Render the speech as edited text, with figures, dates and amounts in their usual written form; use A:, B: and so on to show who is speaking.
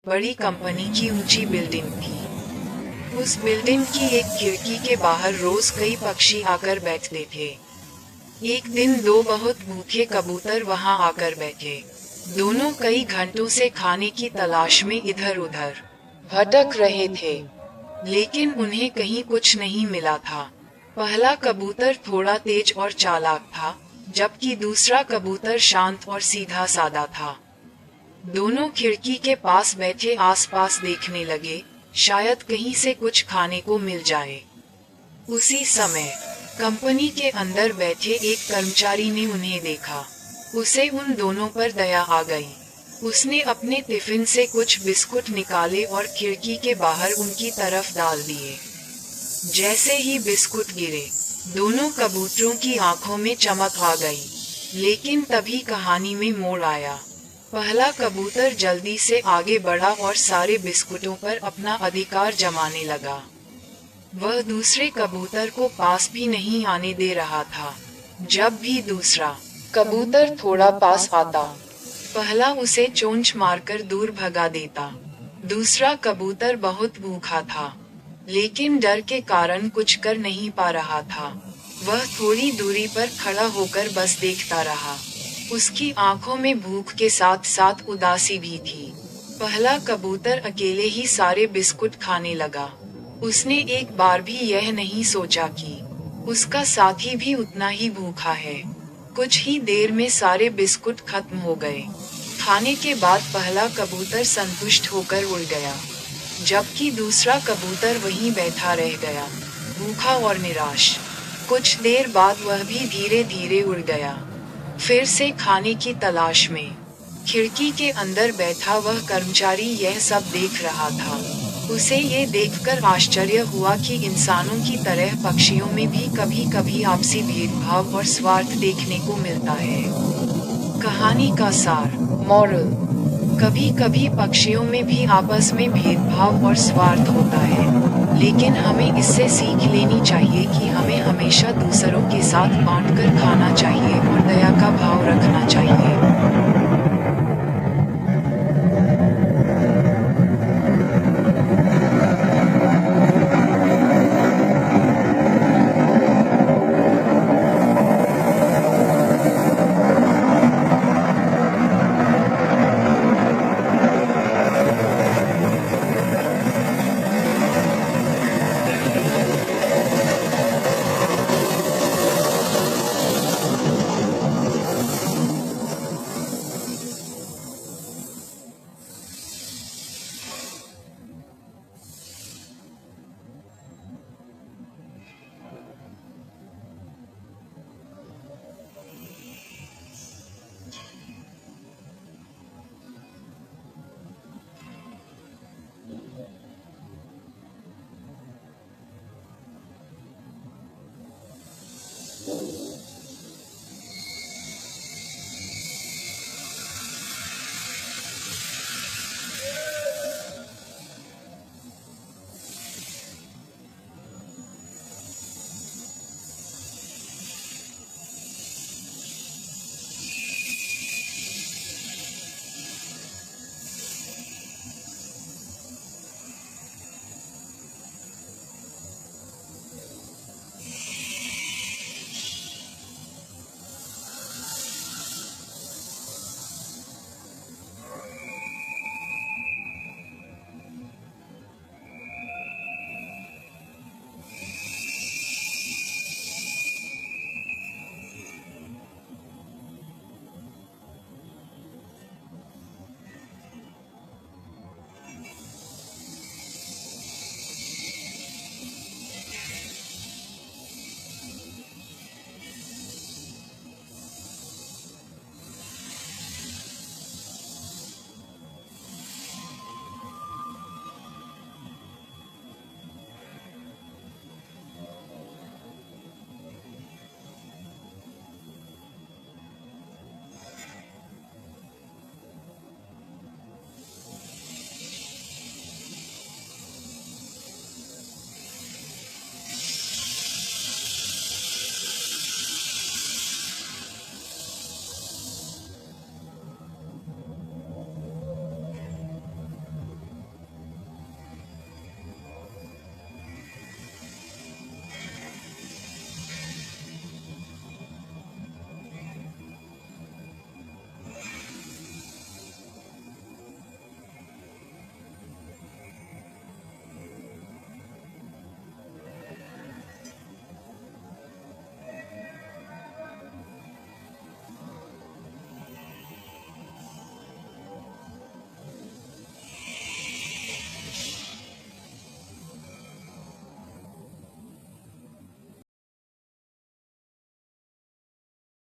A: बड़ी कंपनी की ऊंची बिल्डिंग थी। उस बिल्डिंग की एक खिड़की के बाहर रोज कई पक्षी आकर बैठते थे। एक दिन दो बहुत भूखे कबूतर वहां आकर बैठे। दोनों कई घंटों से खाने की तलाश में इधर उधर भटक रहे थे, लेकिन उन्हें कहीं कुछ नहीं मिला था। पहला कबूतर थोड़ा तेज और चालाक था, जबकि दूसरा कबूतर शांत और सीधा साधा था। दोनों खिड़की के पास बैठे आसपास देखने लगे, शायद कहीं से कुछ खाने को मिल जाए। उसी समय कंपनी के अंदर बैठे एक कर्मचारी ने उन्हें देखा। उसे उन दोनों पर दया आ गई। उसने अपने टिफिन से कुछ बिस्कुट निकाले और खिड़की के बाहर उनकी तरफ डाल दिए। जैसे ही बिस्कुट गिरे, दोनों कबूतरों की आंखों में चमक आ गई। लेकिन तभी कहानी में मोड़ आया। पहला कबूतर जल्दी से आगे बढ़ा और सारे बिस्कुटों पर अपना अधिकार जमाने लगा। वह दूसरे कबूतर को पास भी नहीं आने दे रहा था। जब भी दूसरा कबूतर थोड़ा पास आता, पहला उसे चोंच मारकर दूर भगा देता। दूसरा कबूतर बहुत भूखा था, लेकिन डर के कारण कुछ कर नहीं पा रहा था। वह थोड़ी दूरी पर खड़ा होकर बस देखता रहा। उसकी आंखों में भूख के साथ साथ उदासी भी थी। पहला कबूतर अकेले ही सारे बिस्कुट खाने लगा। उसने एक बार भी यह नहीं सोचा कि उसका साथी भी उतना ही भूखा है। कुछ ही देर में सारे बिस्कुट खत्म हो गए। खाने के बाद पहला कबूतर संतुष्ट होकर उड़ गया, जबकि दूसरा कबूतर वहीं बैठा रह गया, भूखा और निराश। कुछ देर बाद वह भी धीरे धीरे उड़ गया, फिर से खाने की तलाश में। खिड़की के अंदर बैठा वह कर्मचारी यह सब देख रहा था। उसे ये देखकर आश्चर्य हुआ कि इंसानों की तरह पक्षियों में भी कभी कभी आपसी भेदभाव और स्वार्थ देखने को मिलता है। कहानी का सार, मॉरल: कभी कभी पक्षियों में भी आपस में भेदभाव और स्वार्थ होता है, लेकिन हमें इससे सीख लेनी चाहिए कि हमें हमेशा दूसरों के साथ बांटकर खाना चाहिए और दया का भाव रखना चाहिए।